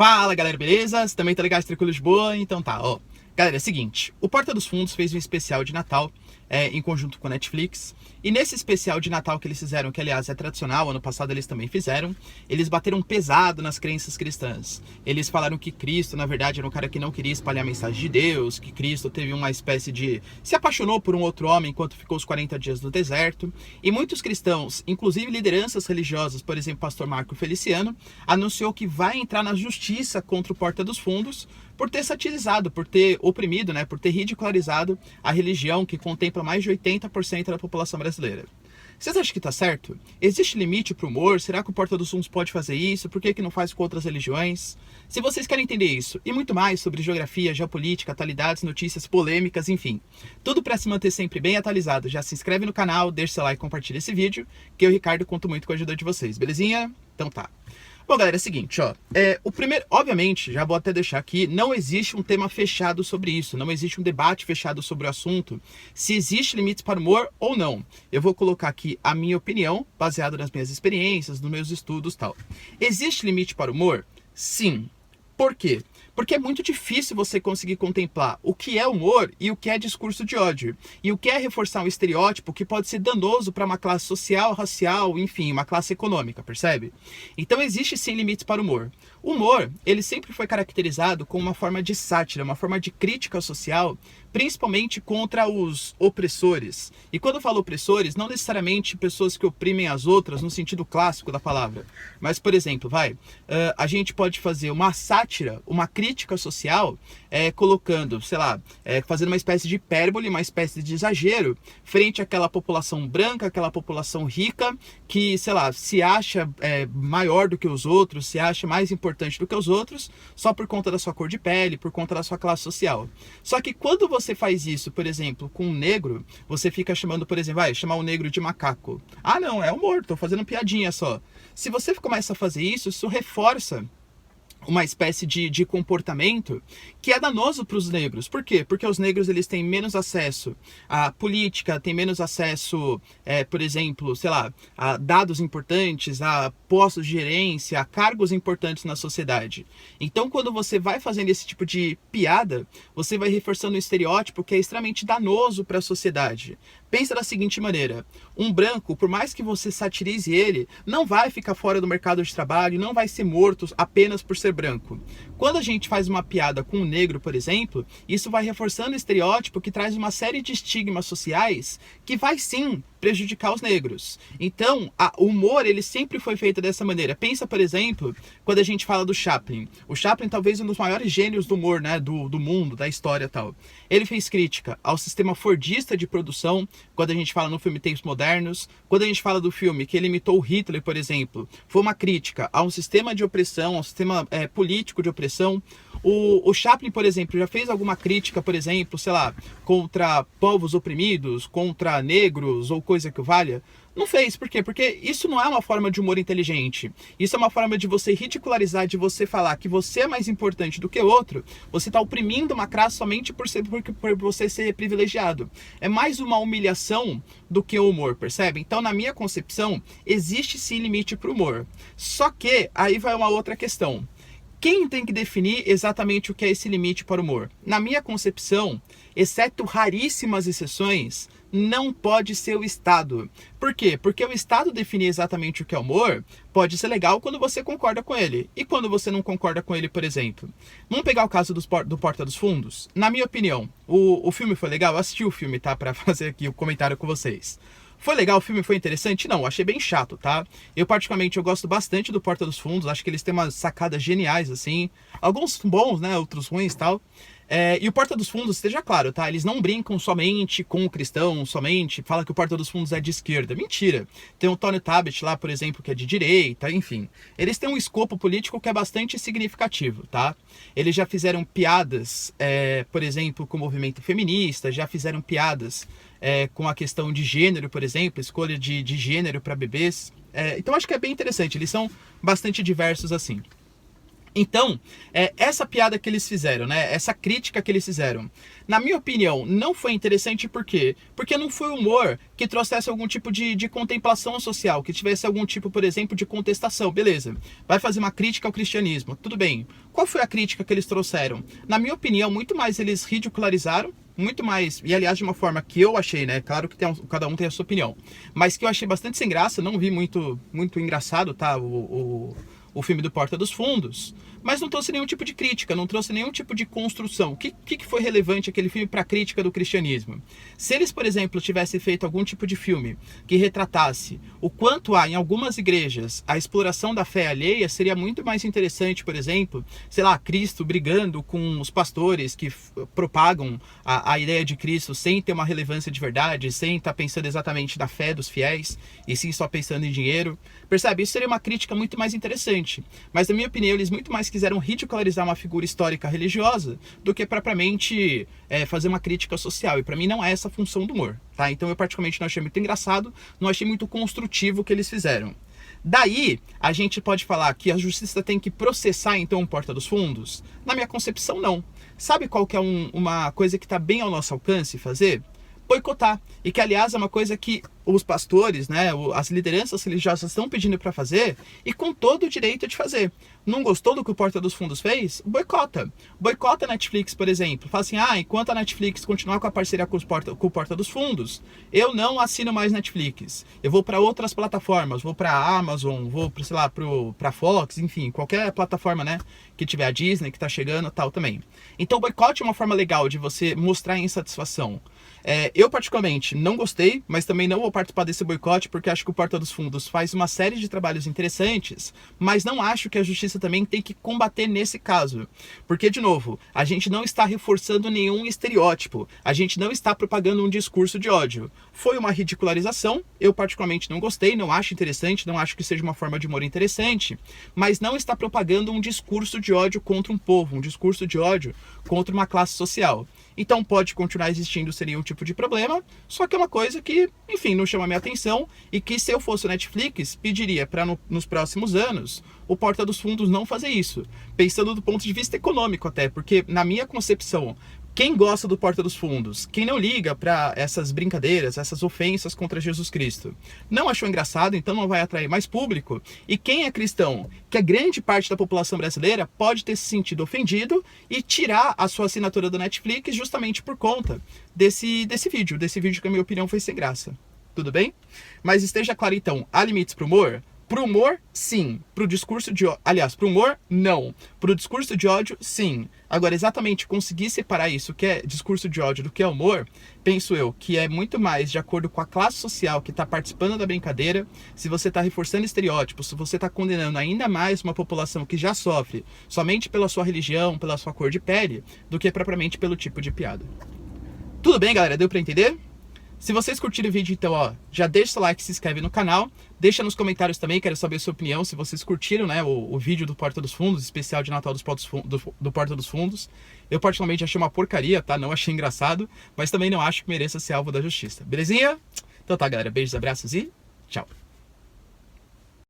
Fala galera, beleza? Você também tá ligado, tranquilo de boa? Então tá, ó. Galera, é o seguinte, o Porta dos Fundos fez um especial de Natal em conjunto com a Netflix. E nesse especial de Natal que eles fizeram, que aliás é tradicional, ano passado eles também fizeram, eles bateram pesado nas crenças cristãs. Eles falaram que Cristo, na verdade, era um cara que não queria espalhar a mensagem de Deus, que Cristo teve uma espécie de... se apaixonou por um outro homem enquanto ficou os 40 dias no deserto. E muitos cristãos, inclusive lideranças religiosas, por exemplo, pastor Marco Feliciano, anunciou que vai entrar na justiça contra o Porta dos Fundos por ter satirizado, por ter oprimido, por ter ridicularizado a religião que contempla mais de 80% da população brasileira. Vocês acham que tá certo? Existe limite pro humor? Será que o Porta dos Fundos pode fazer isso? Por que não faz com outras religiões? Se vocês querem entender isso e muito mais sobre geografia, geopolítica, atualidades, notícias, polêmicas, enfim, tudo para se manter sempre bem atualizado, já se inscreve no canal, deixa seu like e compartilha esse vídeo, que eu, Ricardo, conto muito com a ajuda de vocês, belezinha? Então tá. Bom, galera, é o seguinte, ó, o primeiro, obviamente, já vou até deixar aqui, não existe um tema fechado sobre isso, não existe um debate fechado sobre o assunto, se existe limites para o humor ou não. Eu vou colocar aqui a minha opinião, baseada nas minhas experiências, nos meus estudos e tal. Existe limite para o humor? Sim. Por quê? Porque é muito difícil você conseguir contemplar o que é humor e o que é discurso de ódio. E o que é reforçar um estereótipo que pode ser danoso para uma classe social, racial, enfim, uma classe econômica, percebe? Então existe sim limites para o humor. O humor, ele sempre foi caracterizado como uma forma de sátira, uma forma de crítica social, principalmente contra os opressores. E quando eu falo opressores, não necessariamente pessoas que oprimem as outras no sentido clássico da palavra. Mas, por exemplo, a gente pode fazer uma sátira, uma crítica social, colocando, sei lá, fazendo uma espécie de hipérbole, uma espécie de exagero, frente àquela população branca, aquela população rica, que, sei lá, se acha maior do que os outros, se acha mais importante do que os outros, só por conta da sua cor de pele, por conta da sua classe social. Só que quando você faz isso, por exemplo, com um negro, você fica chamando, por exemplo, chamar o negro de macaco. Ah, não, é humor, tô fazendo piadinha só. Se você começa a fazer isso, isso reforça uma espécie de comportamento que é danoso para os negros. Por quê? Porque os negros eles têm menos acesso à política, têm menos acesso, por exemplo, sei lá, a dados importantes, a postos de gerência, a cargos importantes na sociedade. Então, quando você vai fazendo esse tipo de piada, você vai reforçando um estereótipo que é extremamente danoso para a sociedade. Pensa da seguinte maneira, um branco, por mais que você satirize ele, não vai ficar fora do mercado de trabalho, não vai ser morto apenas por ser branco. Quando a gente faz uma piada com um negro, por exemplo, isso vai reforçando o estereótipo que traz uma série de estigmas sociais que vai sim prejudicar os negros. Então, o humor, ele sempre foi feito dessa maneira. Pensa, por exemplo, quando a gente fala do Chaplin. O Chaplin talvez um dos maiores gênios do humor, do mundo, da história e tal. Ele fez crítica ao sistema fordista de produção, quando a gente fala no filme Tempos Modernos, quando a gente fala do filme que ele imitou Hitler, por exemplo, foi uma crítica a um sistema de opressão, a um sistema político de opressão. O Chaplin, por exemplo, já fez alguma crítica, por exemplo, sei lá, contra povos oprimidos, contra negros ou coisa que o valha? Não fez, por quê? Porque isso não é uma forma de humor inteligente. Isso é uma forma de você ridicularizar, de você falar que você é mais importante do que o outro. Você está oprimindo uma classe somente por você ser privilegiado. É mais uma humilhação do que o humor, percebe? Então, na minha concepção, existe sim limite para o humor. Só que, aí vai uma outra questão. Quem tem que definir exatamente o que é esse limite para o humor? Na minha concepção, exceto raríssimas exceções, não pode ser o Estado. Por quê? Porque o Estado definir exatamente o que é humor pode ser legal quando você concorda com ele. E quando você não concorda com ele, por exemplo? Vamos pegar o caso do Porta dos Fundos? Na minha opinião, o filme foi legal? Eu assisti o filme, tá? Para fazer aqui o comentário com vocês. Foi legal o filme? Foi interessante? Não, achei bem chato, tá? Eu particularmente, eu gosto bastante do Porta dos Fundos, acho que eles têm umas sacadas geniais, assim. Alguns bons, outros ruins e tal. E o Porta dos Fundos, esteja claro, tá? Eles não brincam somente com o cristão, somente fala que o Porta dos Fundos é de esquerda. Mentira. Tem o Tony Tabet lá, por exemplo, que é de direita, enfim. Eles têm um escopo político que é bastante significativo, tá? Eles já fizeram piadas, por exemplo, com o movimento feminista, já fizeram piadas com a questão de gênero, por exemplo, escolha de gênero para bebês. Então acho que é bem interessante, eles são bastante diversos assim. Então, essa piada que eles fizeram, né? Essa crítica que eles fizeram, na minha opinião, não foi interessante. Por quê? Porque não foi humor que trouxesse algum tipo de contemplação social, que tivesse algum tipo, por exemplo, de contestação. Beleza, vai fazer uma crítica ao cristianismo, tudo bem. Qual foi a crítica que eles trouxeram? Na minha opinião, muito mais eles ridicularizaram, muito mais, e aliás de uma forma que eu achei, né? Claro que cada um tem a sua opinião, mas que eu achei bastante sem graça, não vi muito engraçado, tá? O filme do Porta dos Fundos, mas não trouxe nenhum tipo de crítica, não trouxe nenhum tipo de construção. O que foi relevante aquele filme para a crítica do cristianismo? Se eles, por exemplo, tivessem feito algum tipo de filme que retratasse o quanto há em algumas igrejas a exploração da fé alheia, seria muito mais interessante, por exemplo, sei lá, Cristo brigando com os pastores que propagam a ideia de Cristo sem ter uma relevância de verdade, sem estar pensando exatamente na fé dos fiéis, e sim só pensando em dinheiro. Percebe? Isso seria uma crítica muito mais interessante. Mas, na minha opinião, eles muito mais quiseram ridicularizar uma figura histórica religiosa do que propriamente fazer uma crítica social. E para mim não é essa a função do humor, tá? Então eu particularmente não achei muito engraçado, não achei muito construtivo o que eles fizeram. Daí, a gente pode falar que a justiça tem que processar, então, o Porta dos Fundos? Na minha concepção, não. Sabe qual que é uma coisa que está bem ao nosso alcance fazer? Boicotar. E que, aliás, é uma coisa que os pastores, né, as lideranças religiosas estão pedindo para fazer, e com todo o direito de fazer. Não gostou do que o Porta dos Fundos fez? Boicota. Boicota a Netflix, por exemplo. Fala assim, enquanto a Netflix continuar com a parceria com o Porta dos Fundos, eu não assino mais Netflix. Eu vou para outras plataformas, vou para a Amazon, vou para, sei lá, para Fox, enfim, qualquer plataforma, né, que tiver a Disney, que está chegando, tal também. Então, boicote é uma forma legal de você mostrar insatisfação. Eu particularmente não gostei, mas também não vou participar desse boicote, porque acho que o Porta dos Fundos faz uma série de trabalhos interessantes, mas não acho que a justiça também tem que combater nesse caso. Porque, de novo, a gente não está reforçando nenhum estereótipo, a gente não está propagando um discurso de ódio. Foi uma ridicularização, eu particularmente não gostei, não acho interessante, não acho que seja uma forma de humor interessante, mas não está propagando um discurso de ódio contra um povo, um discurso de ódio contra uma classe social. Então pode continuar existindo sem nenhum tipo de problema, só que é uma coisa que, enfim, não chama minha atenção, e que se eu fosse o Netflix, pediria para nos próximos anos o Porta dos Fundos não fazer isso, pensando do ponto de vista econômico até, porque na minha concepção, quem gosta do Porta dos Fundos, quem não liga para essas brincadeiras, essas ofensas contra Jesus Cristo, não achou engraçado, então não vai atrair mais público. E quem é cristão, que é grande parte da população brasileira, pode ter se sentido ofendido e tirar a sua assinatura do Netflix justamente por conta desse vídeo que, na minha opinião, foi sem graça. Tudo bem? Mas esteja claro, então, há limites para o humor? Pro humor, sim. Pro discurso de ódio... Aliás, pro humor, não. Pro discurso de ódio, sim. Agora, exatamente conseguir separar isso, que é discurso de ódio, do que é humor, penso eu, que é muito mais de acordo com a classe social que está participando da brincadeira, se você está reforçando estereótipos, se você está condenando ainda mais uma população que já sofre somente pela sua religião, pela sua cor de pele, do que propriamente pelo tipo de piada. Tudo bem, galera? Deu para entender? Se vocês curtiram o vídeo, então, já deixa o seu like, se inscreve no canal. Deixa nos comentários também, quero saber a sua opinião, se vocês curtiram, né, o vídeo do Porta dos Fundos, especial de Natal do Porta dos Fundos. Eu particularmente achei uma porcaria, tá? Não achei engraçado, mas também não acho que mereça ser alvo da justiça. Belezinha? Então tá, galera. Beijos, abraços e tchau.